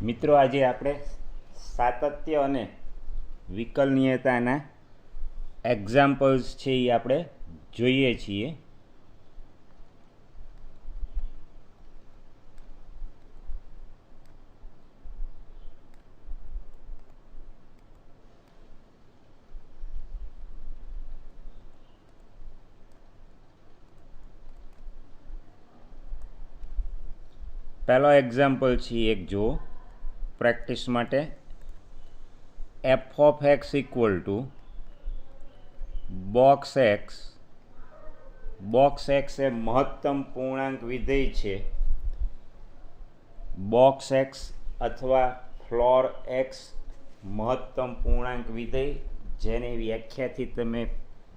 મિત્રો આજે આપણે સાતત્ય અને વિકલનીયતાના એક્ઝામ્પલ્સ છે એ આપણે જોઈએ છીએ. પહેલો એક્ઝામ્પલ છે એક જો પ્રેક્ટિસ માટે. F of x equal to box x. Box x એ મહત્તમ પૂર્ણાંક વિધેય છે. બોક્સ એક્સ અથવા ફ્લોર એક્સ મહત્તમ પૂર્ણાંક વિધેય, જેની વ્યાખ્યાથી તમે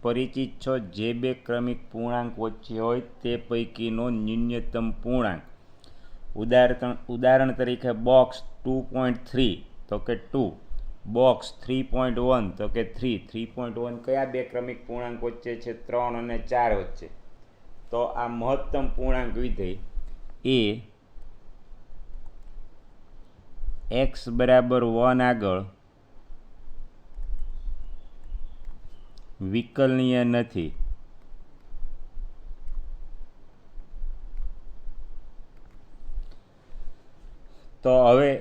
પરિચિત છો. જે બે ક્રમિક પૂર્ણાંક વચ્ચે હોય તે પૈકીનો ન્યૂનતમ પૂર્ણાંક. ઉદાહરણ તરીકે બોક્સ 2.3 તો કે 2, બોક્સ 3.1 તો કે 3. 3.1 કયા બે ક્રમિક પૂર્ણાંક વચ્ચે છે? 3 અને 4 વચ્ચે. તો આ મહત્તમ પૂર્ણાંક વિધેય એ x બરાબર 1 આગળ વિકલનીય નથી. તો હવે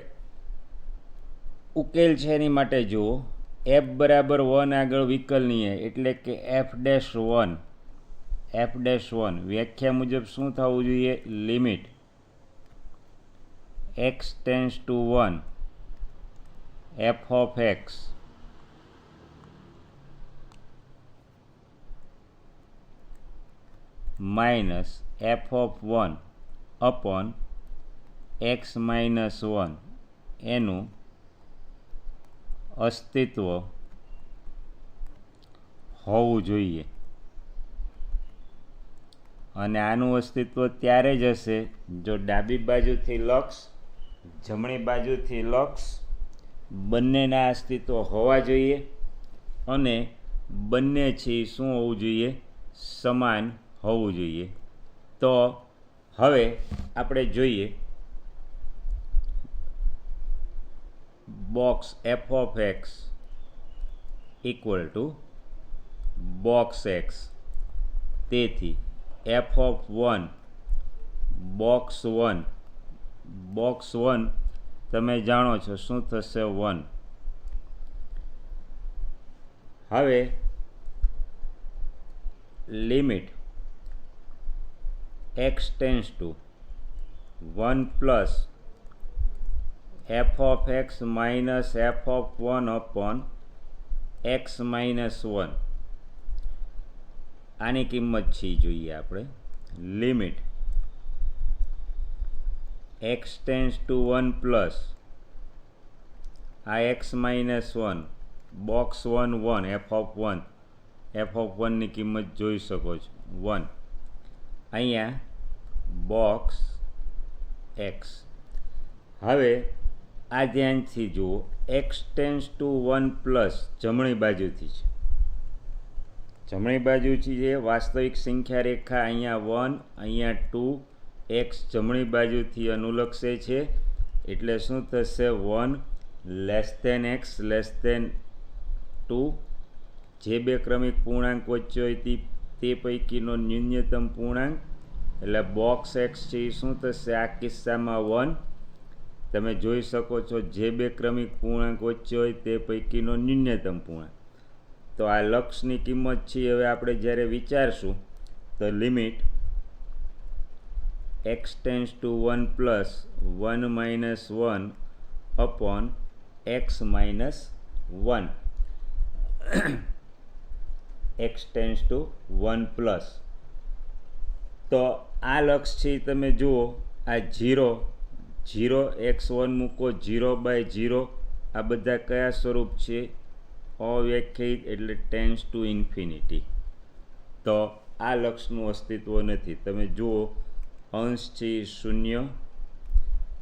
ઉકેલ છે એની માટે જુઓ. f બરાબર 1 આગળ વિકલનીય એટલે કે f'1. વ્યાખ્યા મુજબ શું થવું જોઈએ? Limit x tends to 1 f of x minus f of 1 upon x minus 1 એનું અસ્તિત્વ હોવું જોઈએ. અને આનું અસ્તિત્વ ત્યારે જ હશે જો ડાબી બાજુથી લક્ષ, જમણી બાજુથી લક્ષ બંનેના અસ્તિત્વ હોવા જોઈએ અને બંને છે શું હોવું જોઈએ? સમાન હોવું જોઈએ. તો હવે આપણે જોઈએ box f of x equal to box x. તેથી f ઓફ 1 બોક્સ 1. બોક્સ 1 તમે જાણો છો શું થશે? 1. હવે limit x tends to 1 plus f of x minus f of 1 upon x minus 1. આની કિંમત છે જોઈએ આપણે. Limit x tends to 1 plus આ x minus 1 box 1 1 f of 1. f of 1ની કિંમત જોઈ શકો છો 1. અહીંયા બોક્સ x. હવે આ ધ્યાનથી જુઓ. x ટેન્ડ્સ ટુ 1 પ્લસ જમણી બાજુથી છે. જમણી બાજુથી છે વાસ્તવિક સંખ્યા રેખા. અહીંયા 1, અહીંયા 2. x જમણી બાજુથી અનુલક્ષે છે એટલે શું થશે? 1 less than x less than 2. જે બે ક્રમિક પૂર્ણાંક વચ્ચે હોય તે પૈકીનો ન્યૂનતમ પૂર્ણાંક એટલે બોક્સ x છે એ શું થશે? આ કિસ્સામાં 1. તમે જોઈ શકો છો જે બે ક્રમિક પૂર્ણાંક વચ્ચે હોય તે પૈકીનો ન્યૂનતમ પૂર્ણાંક. તો આ લક્ષની કિંમત છે હવે આપણે જ્યારે વિચારશું તો limit x tends to 1 plus 1 minus 1 upon x minus 1. x tends to 1 plus. તો આ લક્ષ છે તમે જુઓ. આ 0 x1 મૂકો 0/0. આ બધા કયા સ્વરૂપ છે? અવ્યાખ્યાયિત એટલે ટેન્ડ્સ ટુ ઇન્ફિનિટી. તો આ લક્ષનું અસ્તિત્વ નથી. તમે જુઓ અંશ છે 0,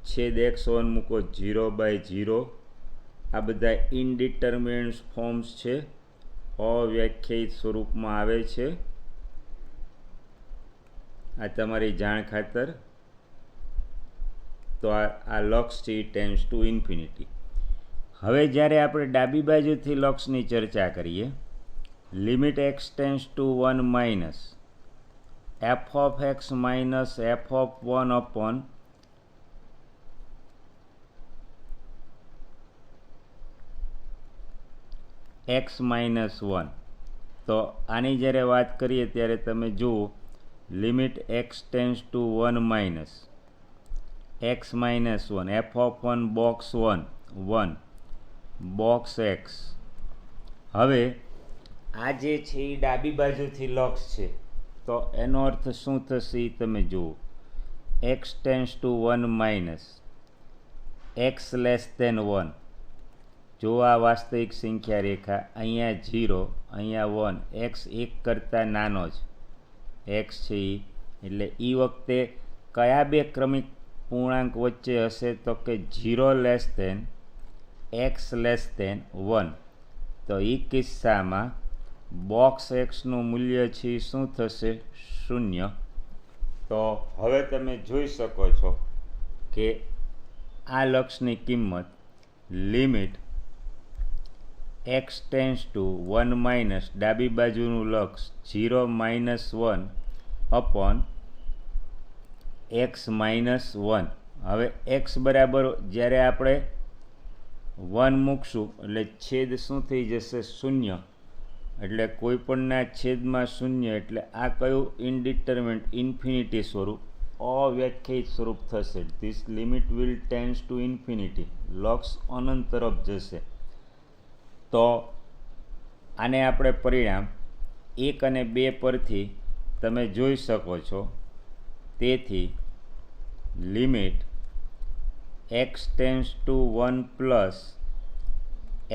છેદ x1 મૂકો 0/0. આ બધા ઇનડિટર્મિનેટ ફોર્મ્સ છે, અવ્યાખ્યાયિત સ્વરૂપમાં આવે છે. આ તમારી જાણ ખાતર તો આ લક્ષ છે એ ટેન્ડ્સ ટુ ઇન્ફિનિટી. હવે જ્યારે આપણે ડાબી બાજુથી લક્ષની ચર્ચા કરીએ, limit x tends to 1 minus f of x minus f of 1 upon x minus 1. તો આની જ્યારે વાત કરીએ ત્યારે તમે જુઓ, limit x tends to 1 minus x minus 1 F of 1 box 1 1 box x. હવે આ જે છે એ ડાબી બાજુથી લક્ષ છે, તો એનો અર્થ શું થશે એ તમે જુઓ. X tends to 1 minus x less than 1. જો આ વાસ્તવિક સંખ્યા રેખા, અહીંયા 0, અહીંયા 1, એક્સ 1 કરતાં નાનો જ એક્સ છે એ, એટલે એ વખતે કયા બે ક્રમિક પૂર્ણાંક વચ્ચે હશે? તો કે 0 less than x less than 1. તો એ કિસ્સામાં બોક્સ એક્સનું મૂલ્ય છે એ શું થશે? 0. તો હવે તમે જોઈ શકો છો કે આ લક્ષની કિંમત limit x tends to 1 minus ડાબી બાજુનું લક્ષ 0 માઇનસ 1 અપોન એક્સ માઇનસ 1. હવે એક્સ બરાબર જ્યારે આપણે 1 મૂકશું એટલે છેદ શું થઈ જશે? 0. એટલે કોઈપણના છેદમાં 0, એટલે આ કયું? ઇનડિટરમિનેટ ઇન્ફિનિટી સ્વરૂપ, અવ્યાખ્યાયિત સ્વરૂપ થશે. This limit will tends to infinity. લક્ષ અનંત તરફ જશે. તો આને આપણે પરિણામ 1 અને 2 પરથી તમે જોઈ શકો છો. તેથી limit x tends to 1 plus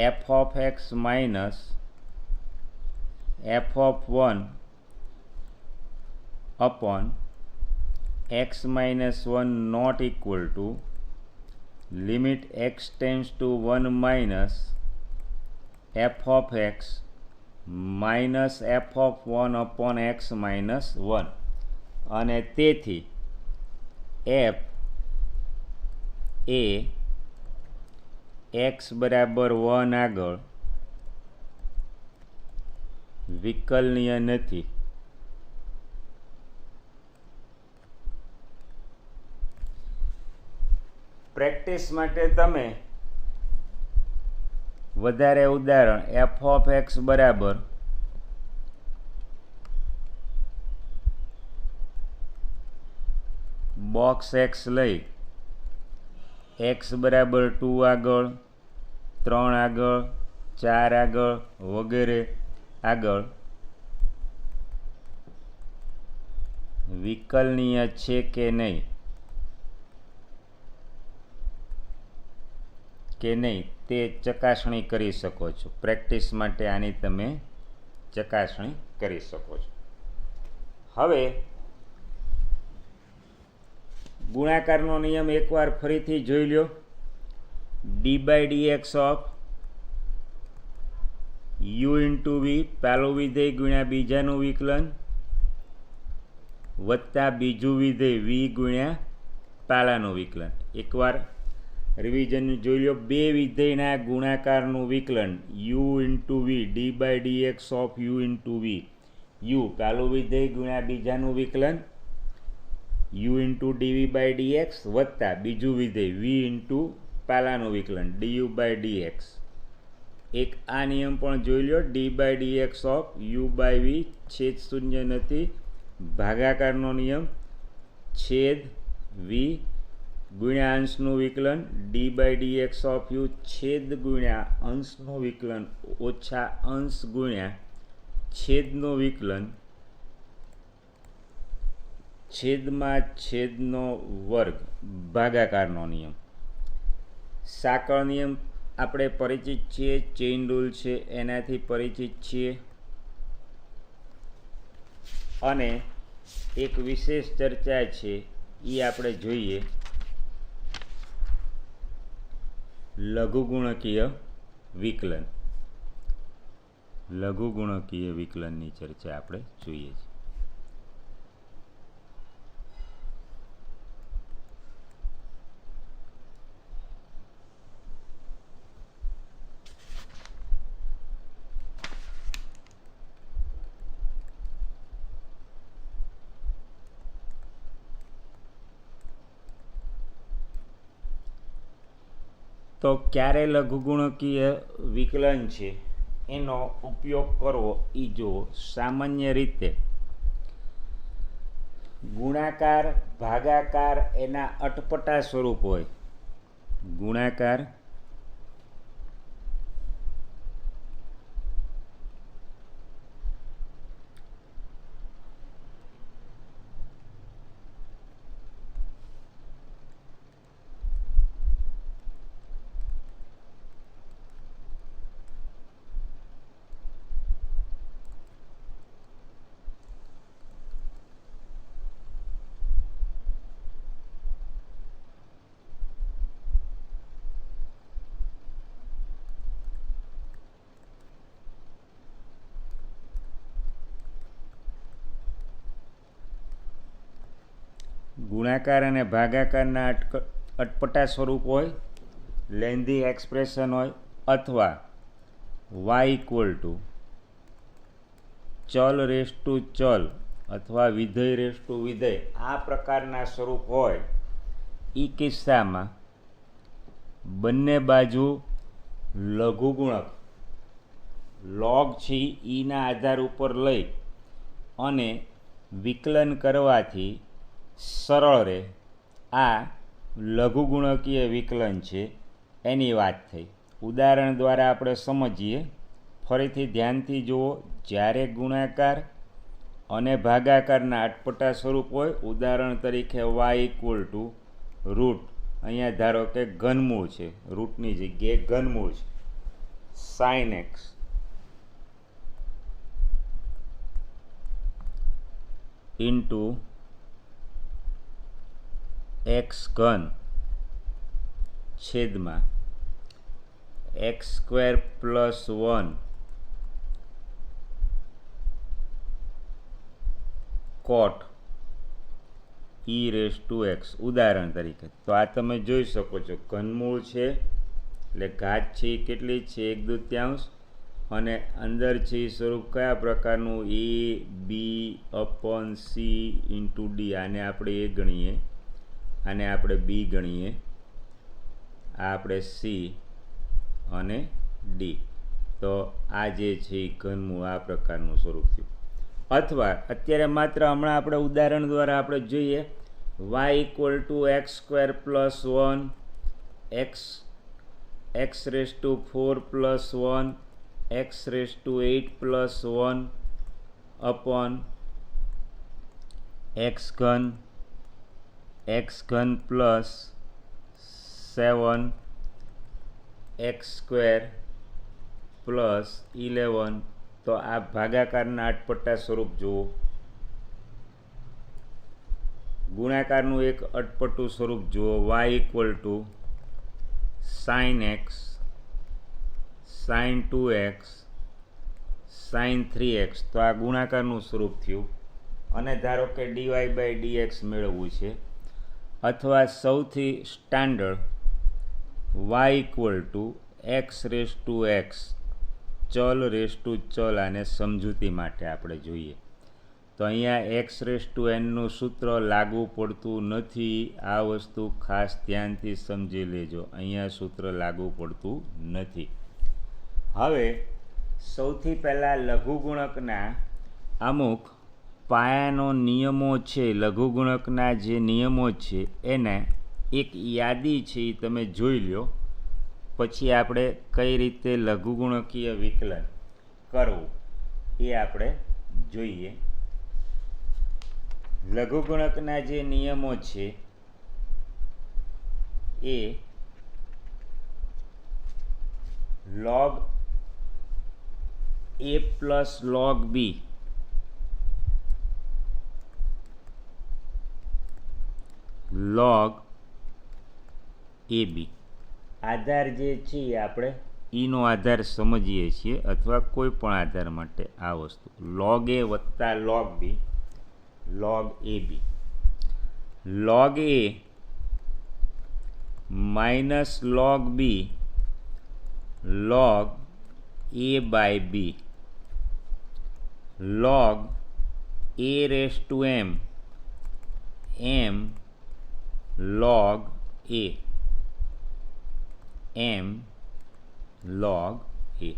f of x minus f of 1 upon x minus 1 not equal to limit x tends to 1 minus f of x minus f of 1 upon x minus 1. અને તેથી F A x બરાબર 1 આગળ વિકલનીય નથી. Practice માટે તમે વધારે ઉદાહરણ F of x બરાબર બોક્સ એક્સ લઈ એક્સ બરાબર 2 આગળ, 3 આગળ, 4 આગળ વગેરે આગળ વિકલનીય છે કે નહીં તે ચકાસણી કરી શકો છો. પ્રેક્ટિસ માટે આની તમે ચકાસણી કરી શકો છો. હવે ગુણાકારનો નિયમ એકવાર ફરીથી જોઈ લો. D by d x of u into v, પહેલું વિધેય ગુણ્યા બીજાનું વિકલન વત્તા બીજું વિધેય વી ગુણ્યા પહેલાનું વિકલન. એકવાર રિવિઝન જોઈ લો. બે વિધેયના ગુણાકારનું વિકલન u into v, d by d x of u into v. U પહેલું વિધેય ગુણ્યા બીજાનું વિકલન u into dv by d x વત્તા બીજું વિધેય વી ઇન્ટુ પહેલાનું વિકલન ડીયુ બાય ડી એક્સ. એક આ નિયમ પણ જોઈ લો. D by d x of u by v છેદ શૂન્ય નથી. ભાગાકારનો નિયમ છેદ વી ગુણ્યા અંશનું વિકલન d by d x of u છેદ ગુણ્યા અંશનું વિકલન ઓછા અંશ ગુણ્યા છેદનું વિકલન છેદમાં છેદનો વર્ગ ભાગાકારનો નિયમ. સાંકળ નિયમ આપણે પરિચિત છીએ. ચેઇન રૂલ છે એનાથી પરિચિત છીએ. અને એક વિશેષ ચર્ચા છે એ આપણે જોઈએ. લઘુગુણકીય વિકલન. લઘુગુણકીય વિકલનની ચર્ચા આપણે જોઈએ છીએ. તો ક્યારે લઘુગુણકીય વિકલન છે એનો ઉપયોગ કરવો એ જો સામાન્ય રીતે ગુણાકાર ભાગાકાર એના અટપટા સ્વરૂપ હોય. ગુણાકાર ગુણાકાર અને ભાગાકારના અટપટા સ્વરૂપ હોય, લેન્ધી એક્સપ્રેશન હોય, અથવા વાય ઇક્વલ ટુ ચલ રેસ ટુ ચલ અથવા વિધેય રેસ ટુ વિધેય આ પ્રકારના સ્વરૂપ હોય, એ કિસ્સામાં બંને બાજુ લઘુગુણક લોગ છે ઈના આધાર ઉપર લઈ અને વિકલન કરવાથી સરળ રહે આ લઘુગુણકીય વિકલન છે એની વાત થઈ. ઉદાહરણ દ્વારા આપણે સમજીએ. ફરીથી ધ્યાનથી જુઓ. જ્યારે ગુણાકાર અને ભાગાકારના અટપટા સ્વરૂપ હોય, ઉદાહરણ તરીકે વાય ઇક્વલ ટુ રૂટ, અહીંયા ધારો કે ઘનમૂળ છે, રૂટની જગ્યાએ ઘનમૂળ છે, સાઇન એક્સ ઇન્ટુ એક્સ ઘન છેદમાં x square plus 1 cot e raise to x, ઉદાહરણ તરીકે. તો આ તમે જોઈ શકો છો ઘનમૂળ છે એટલે ઘાત છે એ કેટલી છે 1/2 અને અંદર છે એ સ્વરૂપ કયા પ્રકારનું a b upon c into d. આને આપણે એ ગણીએ, આને આપણે બી ગણીએ, આ આપણે સી અને ડી. તો આ જે છે એ ઘનમૂળ આ પ્રકારનું સ્વરૂપ થયું. અથવા અત્યારે માત્ર હમણાં આપણે ઉદાહરણ દ્વારા આપણે જોઈએ y equal to x square plus 1 x raise to 4 plus 1 x raise to 8 plus 1 upon x ઘન પ્લસ 7 એક્સ સ્ક્વેર પ્લસ 11. તો આ ભાગાકારના અટપટા સ્વરૂપ જુઓ. ગુણાકારનું એક અટપટું સ્વરૂપ જુઓ y equal to sine x sine 2x sine 3x. તો આ ગુણાકારનું સ્વરૂપ થયું. અને ધારો કે ડીવાય બાય ડીએક્સ મેળવવું છે. અથવા સૌથી standard y equal to x raise to x ચલ રેસ ટુ ચલ. આને સમજૂતી માટે આપણે જોઈએ તો અહીંયા એક્સ રેસ ટુ એનનું સૂત્ર લાગુ પડતું નથી. આ વસ્તુ ખાસ ધ્યાનથી સમજી લેજો. અહીંયા સૂત્ર લાગુ પડતું નથી. હવે સૌથી પહેલાં લઘુગુણકના અમુક પાયાનો નિયમો છે, લઘુગુણકના જે નિયમો છે એને એક યાદી છે એ તમે જોઈ લો. પછી આપણે કઈ રીતે લઘુગુણકીય વિકલન કરવું એ આપણે જોઈએ. લઘુગુણકના જે નિયમો છે એ log a plus log b log ab. આધાર જે છે એ આપણે ઈનો આધાર સમજીએ છીએ અથવા કોઈ પણ આધાર માટે આ વસ્તુ log a વત્તા log b log ab. log a minus log b log a by b log a raised to m m log a. M log a.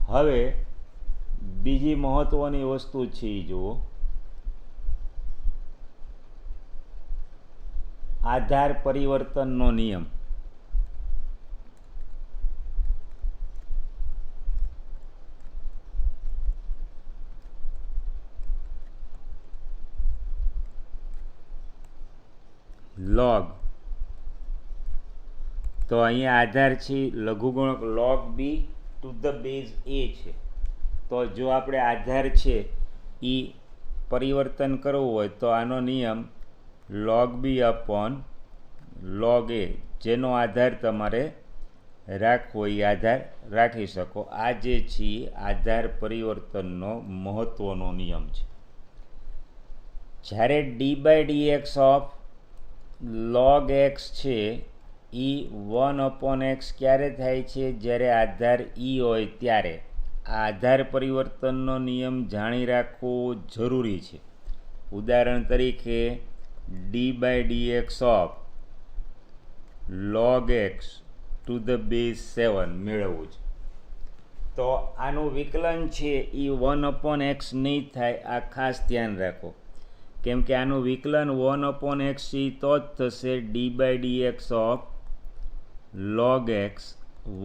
હવે બીજી મહત્વની વસ્તુ છે એ જુઓ, આધાર પરિવર્તનનો નિયમ. લોગ, તો અહીંયા આધાર છે લઘુગુણક log b to the base a છે. તો જો આપણે આધાર છે એ પરિવર્તન કરવું હોય તો આનો નિયમ લોગ બી અપોન લોગ એ, જેનો આધાર તમારે રાખવો એ આધાર રાખી શકો. આ જે છે આધાર પરિવર્તનનો મહત્વનો નિયમ છે. જ્યારે d by d x of log x છે એ 1/x ક્યારે થાય છે? જ્યારે આધાર ઈ હોય ત્યારે. આ આધાર પરિવર્તનનો નિયમ જાણી રાખવો જરૂરી છે. ઉદાહરણ તરીકે d by d x of log x to the base 7 મેળવવું છે, તો આનું વિકલન છે એ 1/x નહીં થાય. આ ખાસ ધ્યાન રાખો, કેમ કે આનું વિકલન 1/x છે તો જ થશે. D by d x of log x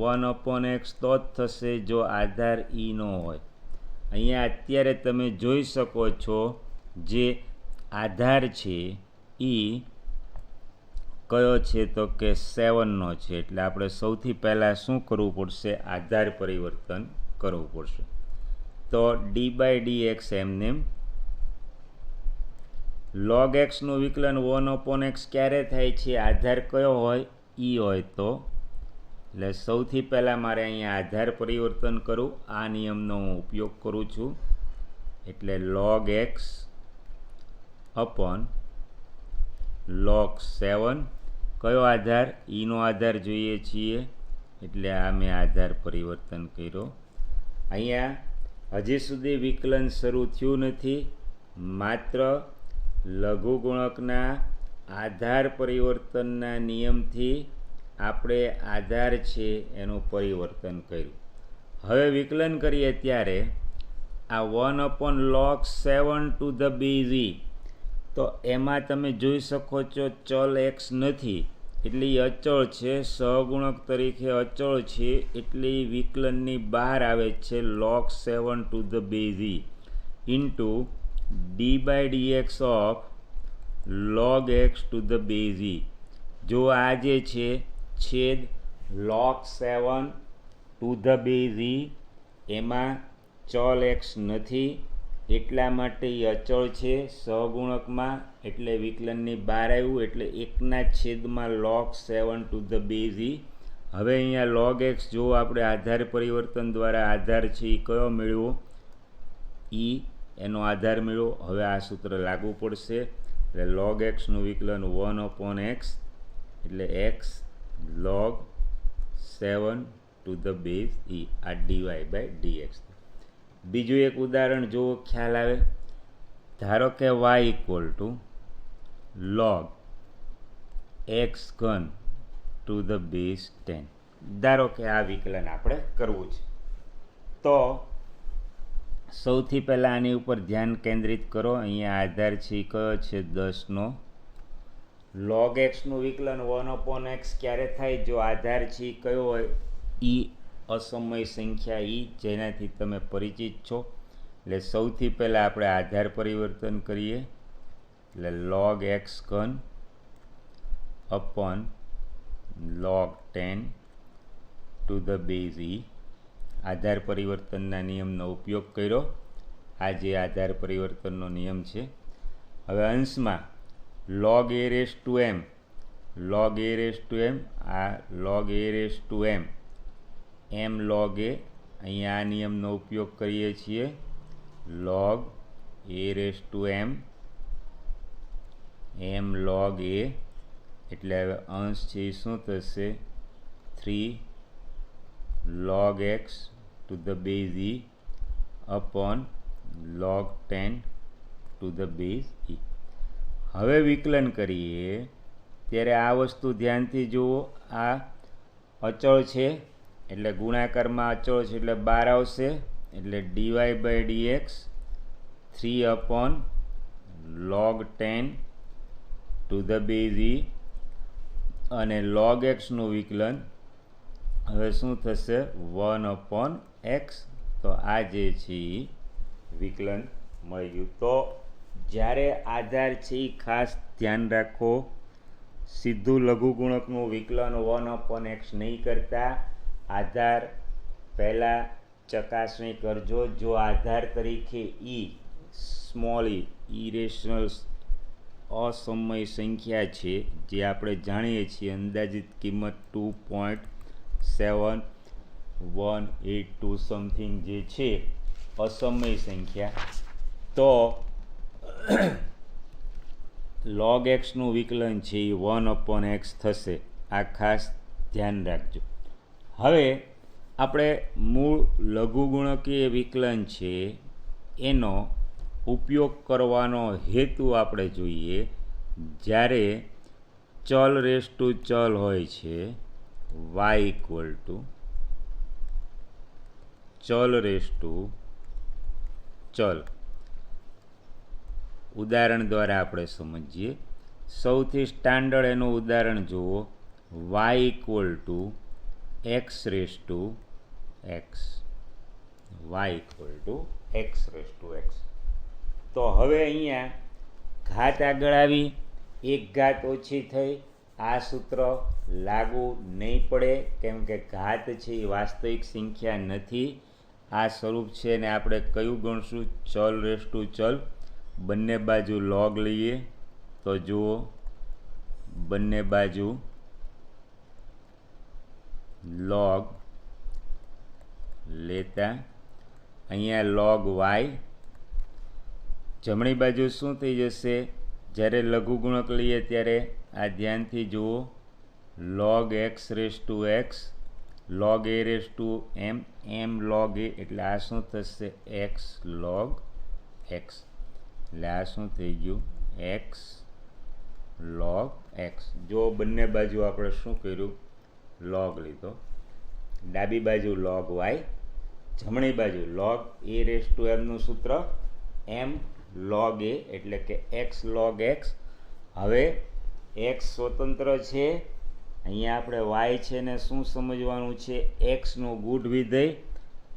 1/x તો જ થશે જો આધાર ઈ નો હોય. અહીંયા અત્યારે તમે જોઈ શકો છો જે આધાર છે એ કયો છે તો કે 7નો છે. એટલે આપણે સૌથી પહેલાં શું કરવું પડશે? આધાર પરિવર્તન કરવું પડશે. તો ડી બાય ડી એક્સ એમને લોગ એક્સનું વિકલન 1/x ક્યારે થાય છે? આધાર કયો હોય? ઈ હોય તો. એટલે સૌથી પહેલાં મારે અહીંયા આધાર પરિવર્તન કરું, આ નિયમનો હું ઉપયોગ કરું છું. એટલે લોગ એક્સ અપોન લોગ 7, કયો આધાર? ઈનો આધાર જોઈએ છીએ, એટલે આ મેં આધાર પરિવર્તન કર્યો. અહીંયા હજી સુધી વિકલન શરૂ થયું નથી, માત્ર લઘુગુણકના આધાર પરિવર્તનના નિયમથી આપણે આધાર છે એનું પરિવર્તન કર્યું. હવે વિકલન કરીએ ત્યારે આ 1/log7 ટુ ધ બેઝ ઈ, તો એમાં તમે જોઈ શકો છો ચલ એક્સ નથી, એટલે એ અચળ છે, સહગુણક તરીકે અચળ છે, એટલે વિકલનની બહાર આવે છે. log7 to the base e into d by d x of log x to the base e. જો આ જે છે છેદ log7 ટુ ધ બેઝ ઈ, એમાં ચલ એક્સ નથી, એટલા માટે એ અચળ છે સહગુણકમાં, એટલે વિકલનની બહાર આવ્યું. એટલે 1/છેદમાં log7 to the base e. હવે અહીંયા લોગ એક્સ જો આપણે આધાર પરિવર્તન દ્વારા આધાર છે એ કયો મેળવ્યો? ઈ એનો આધાર મેળવો. હવે આ સૂત્ર લાગુ પડશે. એટલે લોગ એક્સનું વિકલન 1/x, એટલે x log 7 to the base e, આ ડીવાય બાય ડીએક્સ. બીજું એક ઉદાહરણ જુઓ, ખ્યાલ આવે. ધારો કે y equal to log x ઘન ટુ ધ બેઝ 10. ધારો કે આ વિકલન આપણે કરવું છે. તો સૌથી પહેલાં આની ઉપર ધ્યાન કેન્દ્રિત કરો. અહીંયા આધાર છે કયો છે? 10નો. લોગ એક્સનું વિકલન 1/x ક્યારે થાય? જો આધાર છે કયો હોય? ઈ અસમય સંખ્યા ઈ, જેનાથી તમે પરિચિત છો. એટલે સૌથી પહેલાં આપણે આધાર પરિવર્તન કરીએ. એટલે લોગ એક્સ ઘન upon log 10 to the base e. આધાર પરિવર્તનના નિયમનો ઉપયોગ કર્યો. આ જે આધાર પરિવર્તનનો નિયમ છે. હવે અંશમાં log a raise to m, log a raise to m, આ log a raise to m, m log a, અહીંયા આ નિયમનો ઉપયોગ કરીએ છીએ. log a raise to m, m log a, એટલે હવે અંશ છે એ શું થશે? 3 log x to the base e upon log 10 to the base e. હવે વિકલન કરીએ ત્યારે આ વસ્તુ ધ્યાનથી જુઓ. આ અચળ છે એટલે ગુણાકારમાં અચળ છે એટલે 12 આવશે, એટલે dy/dx 3/log10 two the base e, અને log x નું વિકલન હવે શું થશે 1/x. તો આ જે છે એ વિકલન મળી ગયું. તો જ્યારે આધાર છે એ ખાસ ધ્યાન રાખો, સીધું લઘુગુણકનું વિકલન 1/x નહીં કરતા, આધાર પહેલાં ચકાસણી કરજો. જો આધાર તરીકે સ્મોલ ઇરેશનલ અસમય સંખ્યા છે, જે આપણે જાણીએ છીએ અંદાજિત કિંમત 2.7182 સમથિંગ જે છે અસમય સંખ્યા, તો log x નું વિકલન છે એ 1/x થશે. આ ખાસ ધ્યાન રાખજો. હવે આપણે મૂળ લઘુગુણકીય વિકલન છે એનો ઉપયોગ કરવાનો હેતુ આપણે જોઈએ. જ્યારે ચલ રેસ ટુ ચલ હોય છે, y ઇક્વલ ટુ ચલ રેસ ટુ ચલ. ઉદાહરણ દ્વારા આપણે સમજીએ. સૌથી સ્ટાન્ડર્ડ એનું ઉદાહરણ જુઓ, y equal to x raise to x, y equal to x raise to x. તો હવે અહીંયા ઘાત આગળ આવી, એક ઘાત ઓછી થઈ, આ સૂત્ર લાગુ નહીં પડે, કેમ કે ઘાત છે એ વાસ્તવિક સંખ્યા નથી. આ સ્વરૂપ છે ને આપણે કયું ગણશું? ચલ રેસ ટુ ચલ. બંને બાજુ log લઈએ તો જુઓ, બંને બાજુ log લેતા અહીંયા log y, જમણી બાજુ શું થઈ જશે? જ્યારે લઘુગુણક લઈએ ત્યારે આ ધ્યાનથી જુઓ, log x raise to x, log a raise to m, m log a, એટલે આ શું થશે? x log x. એટલે આ શું થઈ ગયું? x log x. જો બંને બાજુ આપણે શું કર્યું? log લીધો. ડાબી બાજુ log y, જમણી બાજુ log a raise to m નું સૂત્ર m log a, એટલે કે x log x. હવે x સ્વતંત્ર છે, અહીંયા આપણે y છે ને શું સમજવાનું છે? x નું ગુણ વિધેય.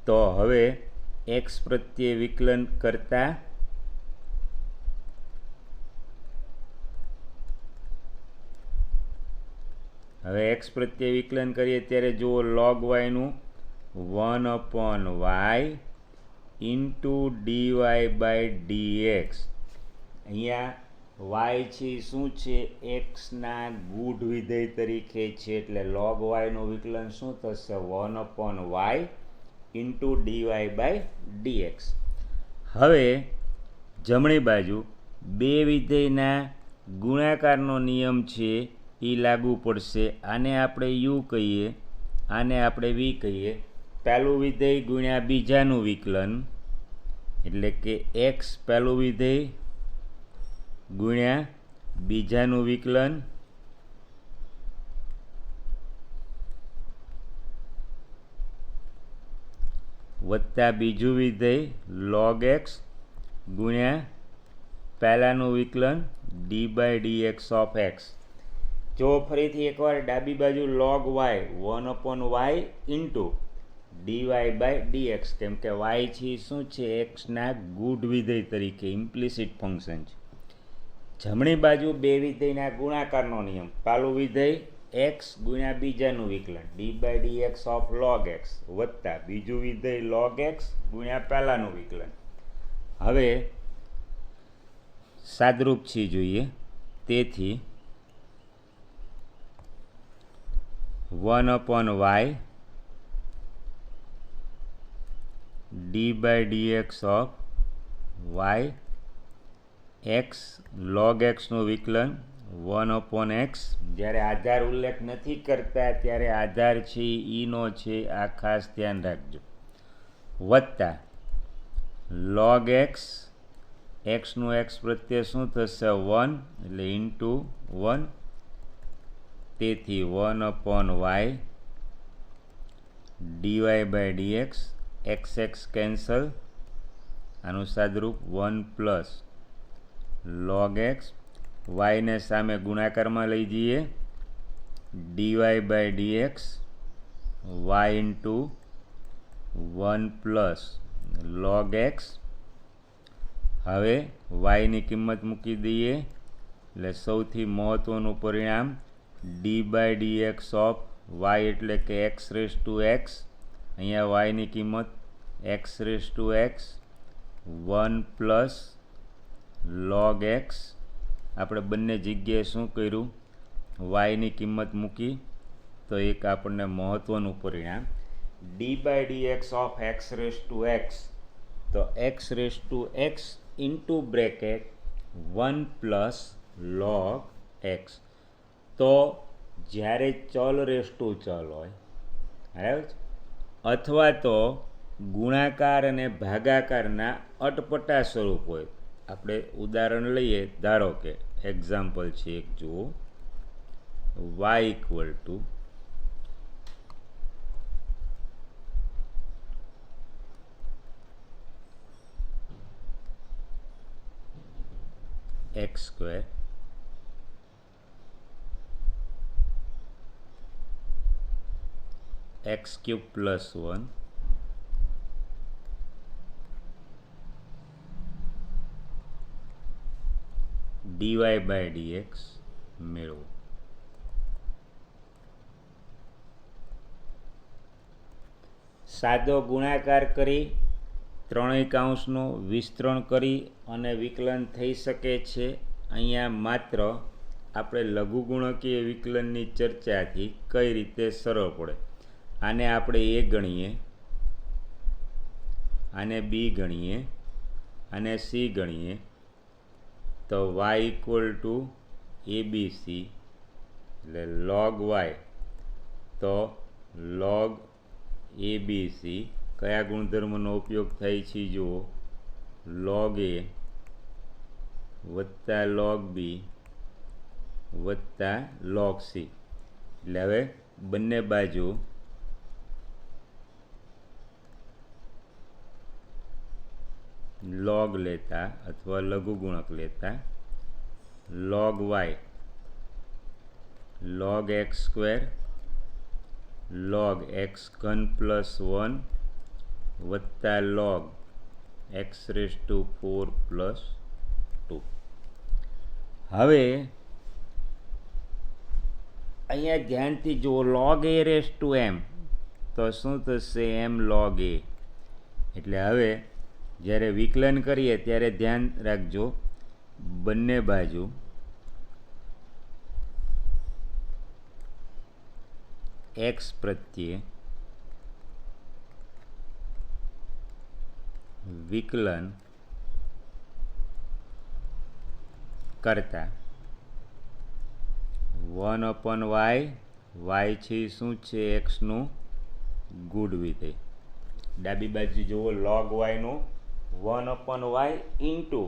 તો હવે x પ્રત્યે વિકલન કરતા હવે x પ્રત્યે વિકલન કરીએ ત્યારે જુઓ, log y નું 1/y ઇન્ટુ dy/dx. અહીંયા y છે શું છે? xના ગુણ વિધેય તરીકે છે, એટલે log y નું વિકલન શું થશે? 1/y into dy/dx. હવે જમણી બાજુ બે વિધેયના ગુણાકારનો નિયમ છે એ લાગુ પડશે. આને આપણે u કહીએ, આને આપણે v કહીએ. પહેલું વિધેય ગુણ્યા બીજાનું વિકલન, એટલે કે x પહેલું વિધેય ગુણ્યા બીજાનું વિકલન વત્તા બીજું વિધેય log x ગુણ્યા પહેલાંનું વિકલન d/dx ઓફ x. જો ફરીથી એકવાર ડાબી બાજુ log y 1/y into dy/dx, કેમ કે y છે શું છે? xના ગુણ વિધેય તરીકે ઇમ્પ્લિસિટ ફંક્શન છે. જમણી બાજુ બે વિધેયના ગુણાકારનો નિયમ, પહેલું વિધેય x ગુણ્યા બીજાનું વિકલન d/dx ઓફ log x વત્તા બીજું વિધેય log x ગુણ્યા પહેલાંનું વિકલન. હવે સાદરૂપ છે જોઈએ. તેથી 1/y d/dx of y, x log x નું વિકલન 1/x. જ્યારે આધાર ઉલ્લેખ નથી કરતા ત્યારે આધાર છે e નો છે, આ ખાસ ધ્યાન રાખજો. વત્તા log x, x નું x પ્રત્યે શું થશે? 1, એટલે ઇન્ટુ 1 તેથી 1/y dy/dx x કેન્સલ, આનું સાદરૂપ 1 + log x, વાયને સામે ગુણાકારમાં લઈ જઈએ, dy/dx y × 1 + log x. હવે વાયની કિંમત મૂકી દઈએ એટલે સૌથી મહત્ત્વનું પરિણામ d/dx ઓફ y એટલે કે x⁴x. અહીંયા વાયની કિંમત x⁴x 1 + log x. આપણે બંને જગ્યાએ શું કર્યું? વાયની કિંમત મૂકી, તો એક આપણને મહત્ત્વનું પરિણામ d/dx ઓફ x⁴x, તો x⁴x into bracket 1 + log x. તો જ્યારે ચલ રેસ્ટુ ચલ હોય, બરાબર, અથવા તો ગુણાકાર અને ભાગાકારના અટપટા સ્વરૂપ હોય, આપણે ઉદાહરણ લઈએ, ધારો કે એક્ઝામ્પલ છે એક જુઓ, y = x² x³ + 1 dy/dx મેળવો. સાદો ગુણાકાર કરી ત્રણેય કૌંસનું વિસ્તરણ કરી અને વિકલન થઈ શકે છે. અહીંયા માત્ર આપણે લઘુગુણકીય વિકલનની ચર્ચાથી કઈ રીતે સરળ પડે. આને આપણે a ગણીએ, આને b ગણીએ, આને c ગણીએ, તો y = abc એટલે log y, તો log abc કયા ગુણધર્મનો ઉપયોગ થાય છે? જુઓ, log a વત્તા log b વત્તા log c. એટલે હવે બંને બાજુ log લેતા અથવા લઘુગુણક લેતા log y log x² log x³ + 1 વત્તા log x⁴ + 2. હવે અહીંયા ધ્યાનથી જુઓ, log a⁻m, તો શું થશે? m log a. એટલે હવે જ્યારે વિકલન કરીએ ત્યારે ધ્યાન રાખજો, બંને બાજુ x પ્રત્યે વિકલન કરતા 1/y, y છે શું છે? એક્સનું ગુડ વિધેય. ડાબી બાજુ જુઓ, log y નું 1/y ઇન્ટુ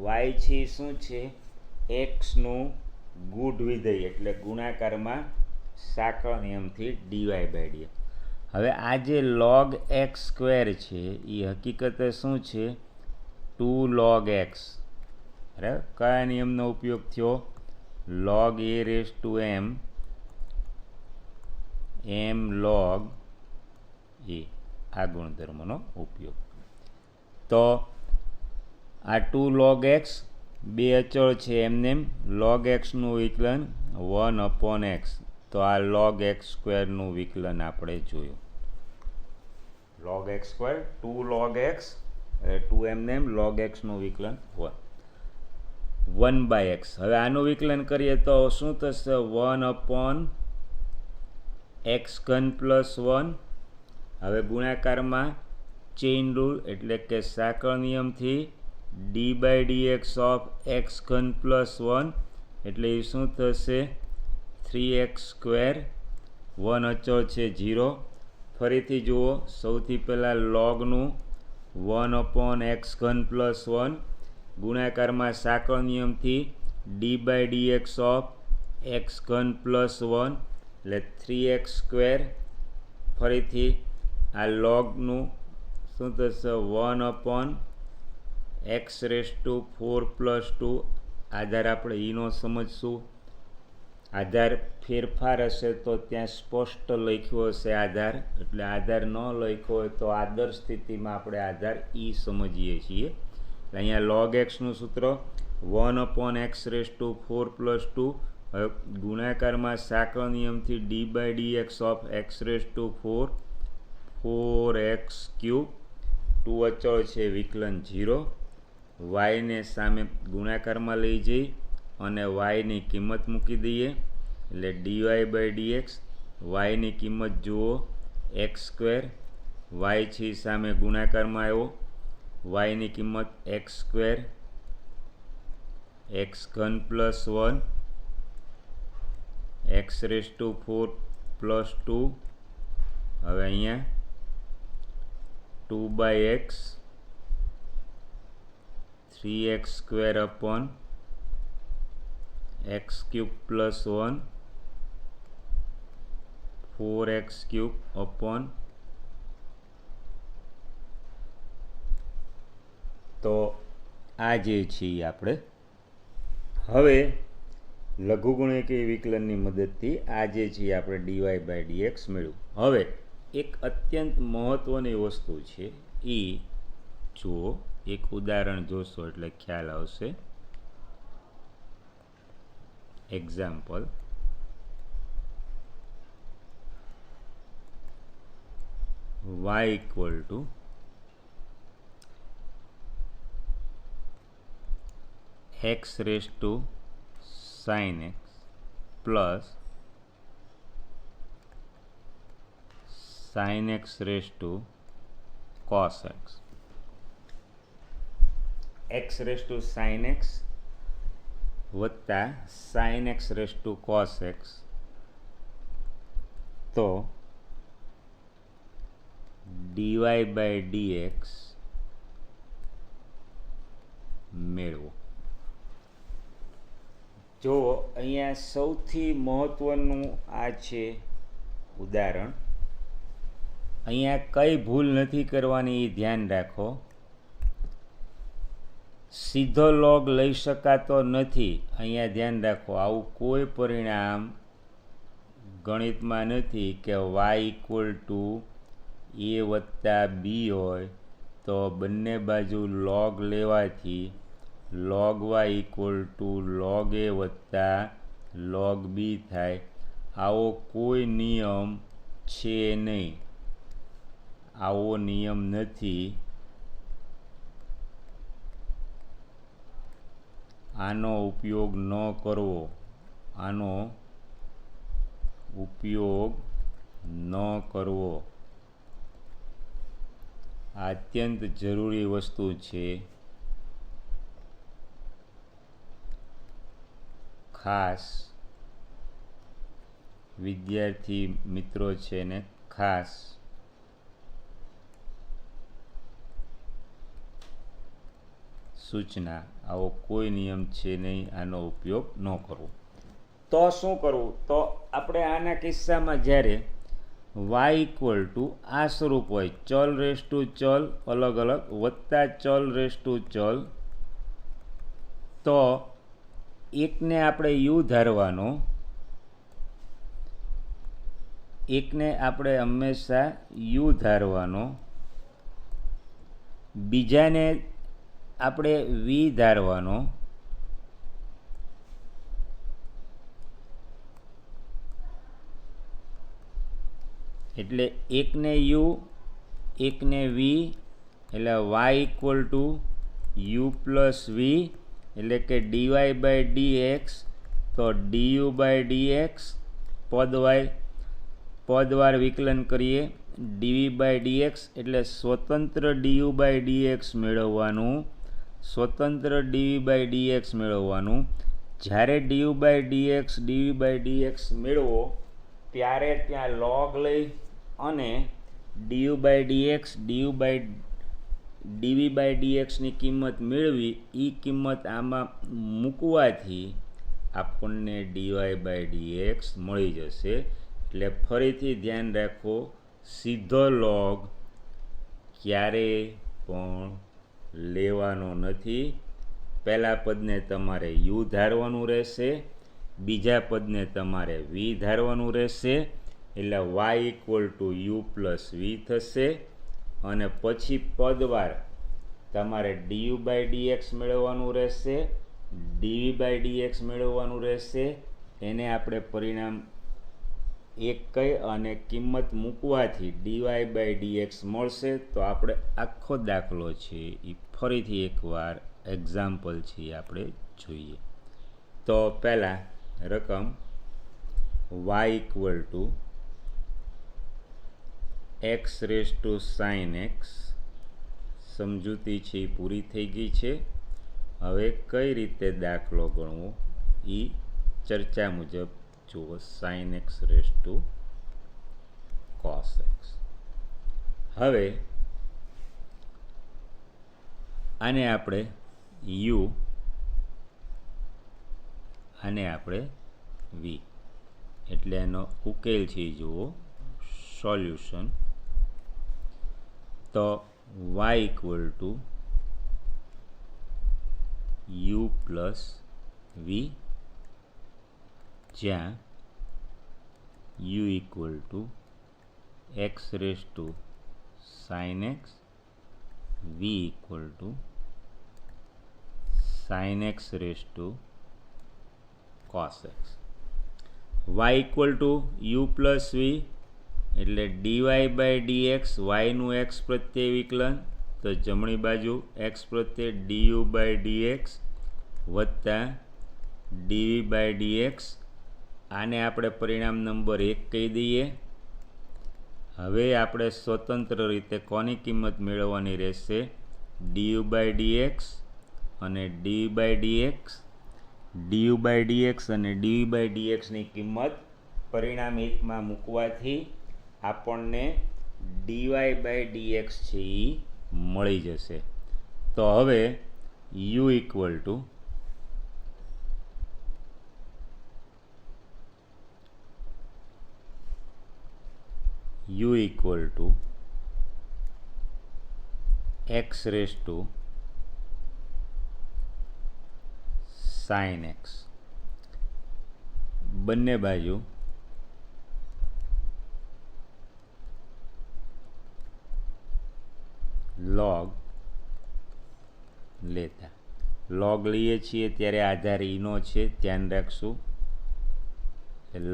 y છે શું છે? એક્સનું ગુડ વિધેય, એટલે ગુણાકારમાં સાંકળ નિયમથી dy/dx. હવે આ જે log x² છે એ હકીકતે શું છે? 2 log x. બરાબર, કયા નિયમનો ઉપયોગ થયો? log a⁻m m log a, આ ગુણધર્મનો ઉપયોગ. તો આ 2 log x, બે અચળ છે, એમને log xનું વિકલન 1/x. તો આ log x² નું વિકલન આપણે જોયું. log x², 2 log x, 2 એમને log x નું વિકલન 1/x. હવે આનું વિકલન કરીએ તો શું થશે? 1/x³ + 1. હવે ગુણાકારમાં ચેઇન રૂલ એટલે કે સાંકળ નિયમથી d/dx ઓફ x³ + 1 એટલે એ શું થશે? 3x². 1 અચળ છે 0. ફરીથી જુઓ, સૌથી પહેલાં લોગનું 1/x³ + 1 ગુણાકારમાં સાંકળ નિયમથી d/dx ઓફ એક્સ ઘન પ્લસ 1 એટલે 3x સ્ક્વેર. ફરીથી આ લોગનું શું થશે 1/x⁴ + 2. આધાર આપણે ઈનો સમજશું. આધાર ફેરફાર હશે તો ત્યાં સ્પષ્ટ લખ્યો હશે આધાર, એટલે આધાર ન લખ્યો હોય તો આદર્શ સ્થિતિમાં આપણે આધાર ઈ સમજીએ છીએ. અહીંયા log xનું સૂત્ર 1/x⁴ + 2. હવે ગુણાકારમાં સાંકળ નિયમથી d/dx ઓફ x⁴ 4x³. 2 અચળ છે, વિકલન 0. વાયને સામે ગુણાકારમાં લઈ જઈ અને વાયની કિંમત મૂકી દઈએ એટલે dy/dx. વાયની કિંમત જુઓ x². વાય છે સામે ગુણાકારમાં આવ્યો, વાયની કિંમત x². x ઘન પ્લસ 1 x⁴ + 2. હવે અહીંયા 2/x 3x² x³ + 1 4x³ તો આ જે છે આપણે હવે લઘુગુણકી વિકલનની મદદથી આ જે છે આપણે dy/dx મેળવ્યું. હવે એક અત્યંત મહત્વની વસ્તુ છે એ જુઓ, એક ઉદાહરણ જોશો એટલે ખ્યાલ આવશે. Example, y = x⁻sin x plus sin x⁻cos x. x⁻sin x વત્તા sin x⁻cos x. તો dy/dx મેળવો. જો અહીંયા સૌથી મહત્વનું આ છે ઉદાહરણ. અહીંયા કઈ ભૂલ નથી કરવાની એ ધ્યાન રાખો. સીધો લોગ લઈ શકાતો નથી, અહીંયા ધ્યાન રાખો. આવું કોઈ પરિણામ ગણિતમાં નથી કે y = a + b હોય તો બંને બાજુ લોગ લેવાથી log y = log a + log b થાય. આવો કોઈ નિયમ છે નહીં, આવો નિયમ નથી. આનો ઉપયોગ ન કરવો, આનો ઉપયોગ ન કરવો. આ અત્યંત જરૂરી વસ્તુ છે. ખાસ વિદ્યાર્થી મિત્રો છે ને ખાસ સૂચના, આવો કોઈ નિયમ છે નહીં, આનો ઉપયોગ ન કરવો. તો શું કરવું? તો આપણે આના કિસ્સામાં જ્યારે y = આ સ્વરૂપ હોય, ચલ રેસ ટુ ચલ અલગ અલગ વત્તા ચલ રેસ ટુ ચલ, તો એકને આપણે u ધારવાનો, એકને આપણે હંમેશા u ધારવાનો, બીજાને આપણે v ધારવાનો. એટલે એકને u એકને v, એટલે y = u + v, એટલે કે dy/dx. તો du/dx પદવાર વિકલન કરીએ, dv/dx એટલે સ્વતંત્ર du/dx મેળવવાનું, સ્વતંત્ર dv/dx મેળવવાનું. જ્યારે dv/dx મેળવો ત્યારે ત્યાં log લઈ અને dv/dx ની કિંમત મેળવી, એ કિંમત આમાં મૂકવાથી આપણને ડીવાય બાય ડીએક્સ મળી જશે. એટલે ફરીથી ધ્યાન રાખો, સીધો લોગ ક્યારેય પણ લેવાનો નથી. પહેલા પદને તમારે યુ ધારવાનું રહેશે, બીજા પદને તમારે વી ધારવાનું રહેશે. એટલે y equal to u plus v થશે. અને પછી પદવાર તમારે ડીયુ બાય ડીએક્સ મેળવવાનું રહેશે, ડીવી બાય ડીએક્સ મેળવવાનું રહેશે. એને આપણે પરિણામ એક કહી અને કિંમત મૂકવાથી ડીવાય બાય ડીએક્સ મળશે. તો આપણે આખો દાખલો છે એ ફરીથી એકવાર એક્ઝામ્પલ છે આપણે જોઈએ. તો પહેલાં રકમ y equal to x raise to sine x, સમજૂતી છે એ પૂરી થઈ ગઈ છે. હવે કઈ રીતે દાખલો ગણવો એ ચર્ચા મુજબ જુઓ. Sign x raise to cos x. હવે આને આપણે યુ, આને આપણે વી, એટલે એનો ઉકેલ છે જુઓ, સોલ્યુશન. તો y equal to u plus v, જ્યાં u equal to x raise to sine x, v equal to sine x raise to cos x. Y equal to u plus v એટલે ડીવાય બાય ડીએક્સ, વાયનું x પ્રત્યે વિકલન, તો જમણી બાજુ x પ્રત્યે D U by dx વત્તા ડીવી by dx. આને આપણે પરિણામ નંબર 1 કહી દઈએ. હવે આપણે સ્વતંત્ર રીતે કોની કિંમત મેળવવાની રહેશે? ડીયુ બાય ડીએક્સ અને dv by dx. Du by dx અને ડીવી બાય ડીએક્સની કિંમત પરિણામ 1માં મૂકવાથી આપણને ડીવાય બાય ડીએક્સ છે એ મળી જશે. તો હવે you equal to x raise to sine x, બંને બાજુ લોગ લેતા. લોગ લઈએ છીએ ત્યારે આધાર ઈનો છે, ધ્યાન રાખશું.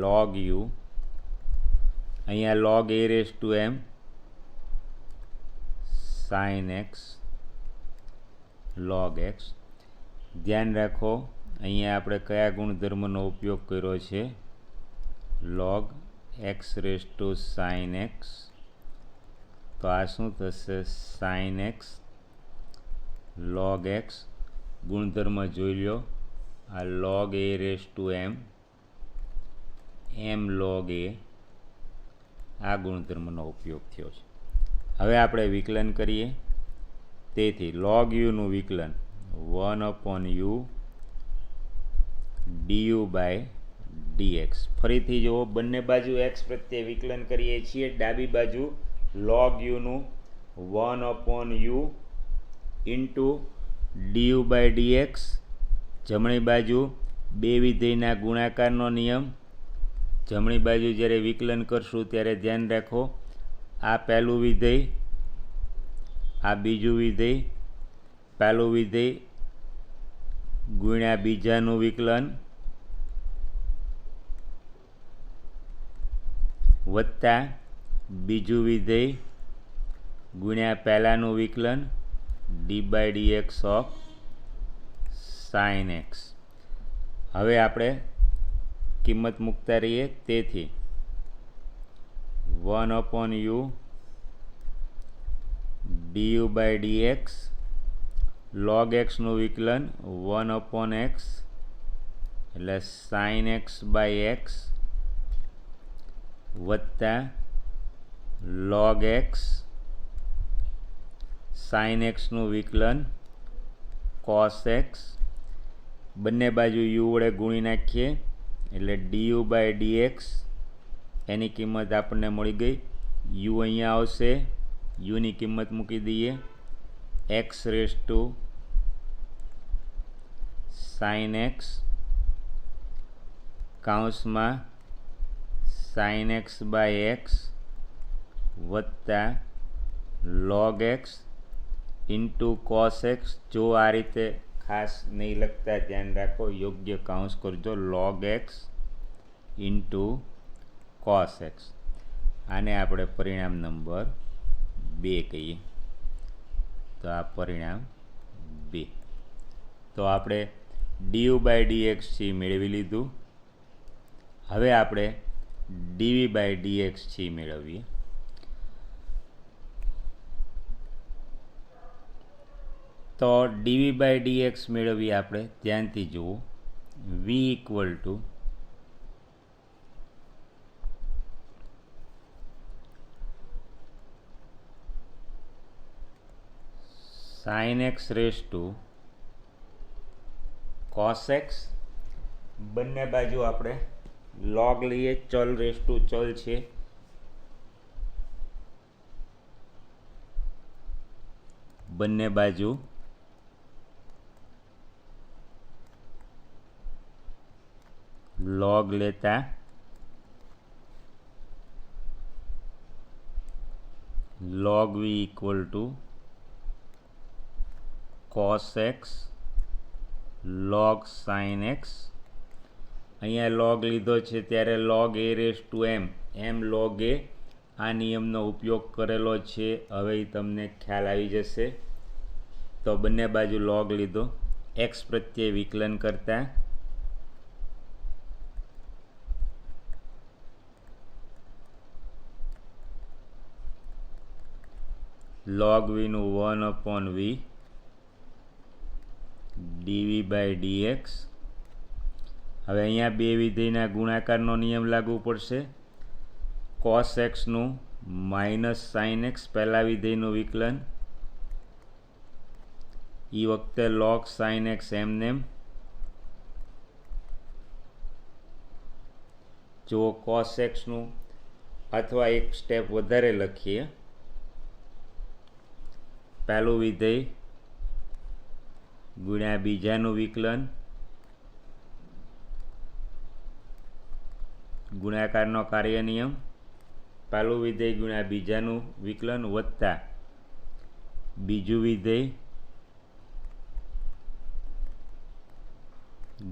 લોગ યુ, અહીંયા log a raise to m sine x log x. ધ્યાન રાખો, અહીંયા આપણે કયા ગુણધર્મનો ઉપયોગ કર્યો છે? Log x raise to sine x. તો આ શું થશે? Sine x log x. ગુણધર્મ જોઈ લો, આ log a raise to m, m log a, આ ગુણધર્મનો ઉપયોગ થયો છે. હવે આપણે વિકલન કરીએ. તેથી લોગ યુનું વિકલન 1/u ડીયુ બાય ડીએક્સ. ફરીથી જુઓ, બંને બાજુ એક્સ પ્રત્યે વિકલન કરીએ છીએ. ડાબી બાજુ લોગ યુનું 1/u into du by dx. જમણી બાજુ બે વિધેયના ગુણાકારનો નિયમ. જમણી બાજુ જ્યારે વિકલન કરશું ત્યારે ધ્યાન રાખો, આ પહેલું વિધેય, આ બીજું વિધેય, પહેલું વિધેય ગુણ્યા બીજાનું વિકલન વત્તા બીજું વિધેય ગુણ્યા પહેલાંનું વિકલન d by dx of sine x. હવે આપણે કિંમત મૂકતા રહીએ. તેથી 1/u du by dx, log એક્સનું વિકલન 1/x એટલે સાઇન એક્સ બાય એક્સ વત્તા લોગ એક્સ સાઇન એક્સનું વિકલન કોસ એક્સ. બંને બાજુ યુ વડે ગુણી નાખીએ એટલે ડીયુ બાય ડીએક્સ એની કિંમત આપણને મળી ગઈ. યુ અહીંયા આવશે, યુની કિંમત મૂકી દઈએ x raise to sine x કૌંસમાં સાઇન એક્સ બાય એક્સ વત્તા log x into cos x. જો આ રીતે ખાસ નહીં લખતા ધ્યાન રાખો, યોગ્ય કૌંસ કરજો. Log x into cos x. આને આપણે પરિણામ નંબર 2 કહીએ. તો આ પરિણામ 2. તો આપણે ડીયુ બાય ડીએક્સ છે મેળવી લીધું. હવે આપણે ડીવી બાય ડીએક્સ છે મેળવીએ. તો ડીવી બાય ડીએક્સ મેળવીએ આપણે. ધ્યાનથી જુઓ. V equal to sine x raise to cos x. બંને બાજુ આપણે લોગ લઈએ, ચલ રેઝ ટુ ચલ છે. બંને બાજુ લોગ લેતા log v equal to cos x log sin x. અહીંયા log લીધો છે ત્યારે log a raise to m log a આ નિયમનો ઉપયોગ કરેલો છે. હવે તમને ખ્યાલ આવી જશે. તો બંને બાજુ log લીધો, x પ્રત્યે વિકલન કરતા log v નું 1/v dv બાય dx. હવે અહીંયા બે વિધેયના ગુણાકારનો નિયમ લાગુ પડશે. cos x નું માઇનસ સાઇન એક્સ, પહેલા વિધેયનું વિકલન, એ વખતે log sin x એમનેમ. જો cos x નું અથવા એક સ્ટેપ વધારે લખીએ, પહેલું વિધેય ગુણ્યા બીજાનું વિકલન, ગુણાકારનો કાર્ય નિયમ, પહેલું વિધેય ગુણ્યા બીજાનું વિકલન વત્તા બીજું વિધેય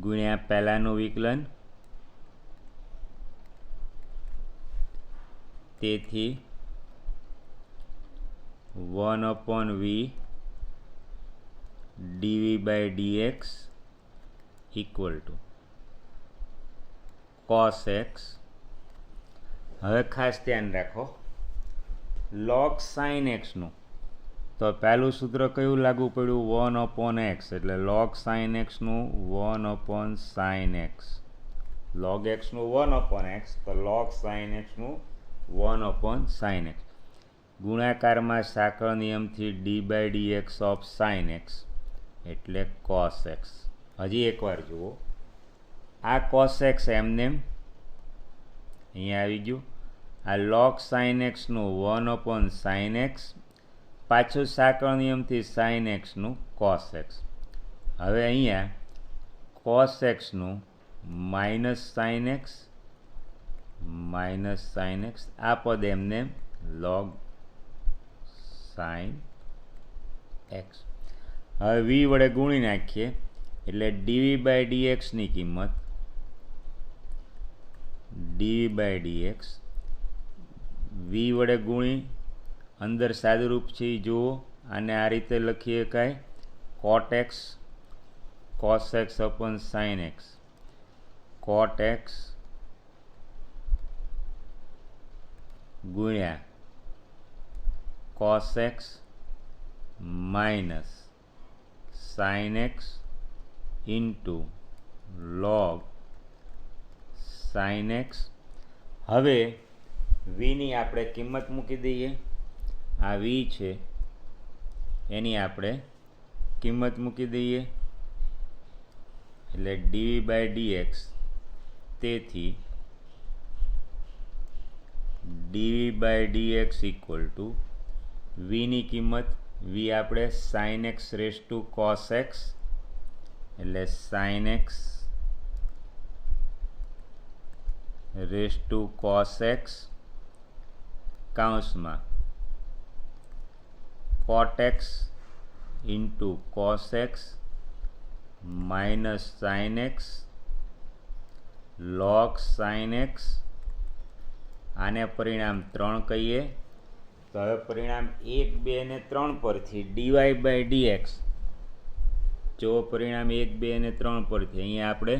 ગુણ્યા પહેલાનું વિકલન. તેથી 1/v dv by dx equal to cos x. હવે ખાસ ધ્યાન રાખો, log sin x નું તો પહેલું સૂત્ર કયું લાગુ પડ્યું? 1/x. એટલે log sin x નું 1/sin x. log x નું 1/x, તો log sin x નું 1/sin x. ગુણાકારમાં સાંકળ નિયમથી d by dx of sin x એટલે cos x. હજી એકવાર જુઓ, આ cos x એમનેમ અહીંયા આવી ગયું. આ log sin x નું 1/sin x, પાછું સાંકળ નિયમથી sin x નું cos x. હવે અહીંયા cos x નું માઇનસ sin x, આ પદ એમને log sin x. હવે v વડે ગુણી નાખીએ એટલે dv બાય dx ની કિંમત dv બાય dx v વડે ગુણી અંદર સાદુરૂપ છે એ જુઓ. આને આ રીતે લખી શકાય cot x cos x upon sin x, cot x ગુણ્યા cos x minus sin x into log sin x. હવે વીની આપણે કિંમત મૂકી દઈએ. આ વી છે એની આપણે કિંમત મૂકી દઈએ. એટલે ડીવી બાય ડીએક્સ, તેથી dv by dx equal to વીની કિંમત વી આપણે sine x raise to cos x, એટલે sine x raise to cos x કૌંસમાં cot x into cos x minus sine x log sine x. આને પરિણામ 3 કહીએ તો હવે પરિણામ 1, 2 અને 3 પરથી ડીવાય બાય ડીએક્સ, જો પરિણામ 1, 2 અને 3 પરથી અહીંયા આપણે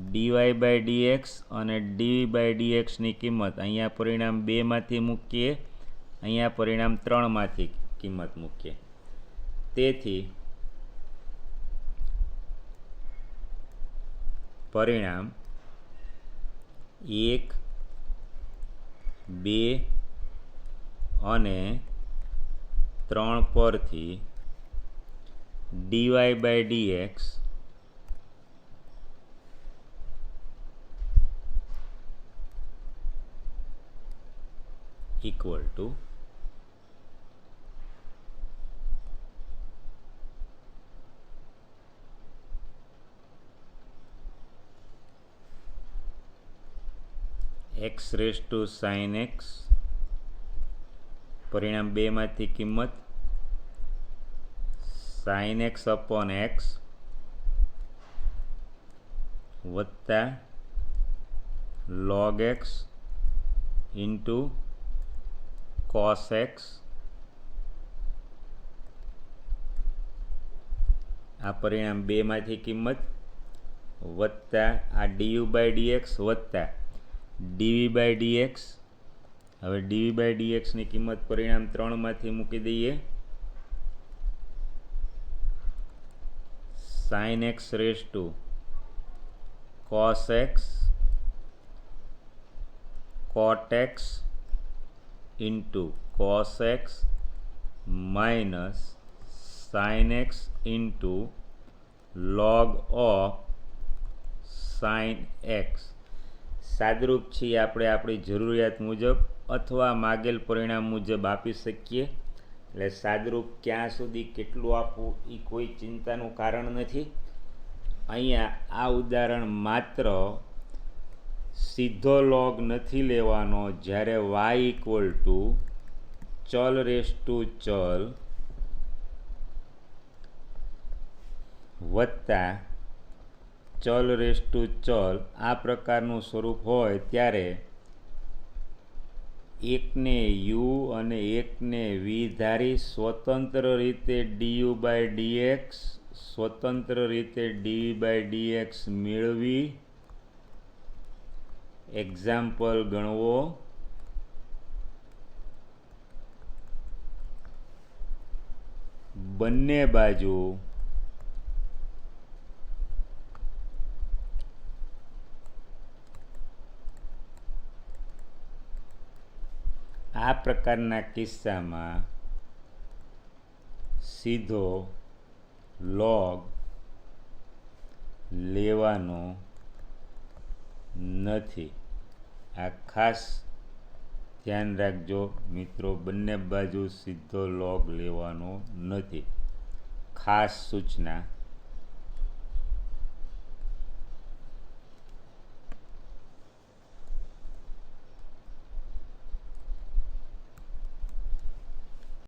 ડીવાય બાય ડીએક્સ અને ડીવી બાય ડીએક્સની કિંમત અહીંયા પરિણામ 2 માંથી મૂકીએ, અહીંયા પરિણામ 3 માંથી કિંમત મૂકીએ. તેથી પરિણામ 1, 2 અને 3 પરથી dy by dx equal to x raise to sine x, પરિણામ 2 માંથી કિંમત સાઇન એક્સ અપોન એક્સ વત્તા log x into cos x. આ પરિણામ 2 માંથી કિંમત વત્તા આ ડીયુ બાય ડીએક્સ વત્તા ડીવી બાય ડીએક્સ. હવે ડીવી બાય ડીએક્સની કિંમત પરિણામ 3 માંથી મૂકી દઈએ, sine x raise to cos x cot x into cos x minus sine x into log of sine x. સાદરૂપ છીએ આપણે આપણી જરૂરિયાત મુજબ અથવા માગેલ પરિણામ મુજબ આપી શકીએ. એટલે સાદરૂપ ક્યાં સુધી કેટલું આપવું એ કોઈ ચિંતાનું કારણ નથી. અહીંયા આ ઉદાહરણ માત્ર સીધો લોગ નથી લેવાનો, જ્યારે વાય ઇક્વલ ટુ ચલ રેસ ટુ ચલ વત્તા ચલ રેસ ટુ ચલ આ પ્રકારનું સ્વરૂપ હોય ત્યારે એકને યુ અને એકને વી ધારી સ્વતંત્ર રીતે ડીયુ બાય ડીએક્સ સ્વતંત્ર રીતે ડીવી બાય ડીએક્સ મેળવી એક્ઝામ્પલ ગણવો. બંને બાજુ આ પ્રકારના કિસ્સામાં સીધો લોગ લેવાનો નથી. આ ખાસ ધ્યાન રાખજો મિત્રો, બંને બાજુ સીધો લોગ લેવાનો નથી, ખાસ સૂચના.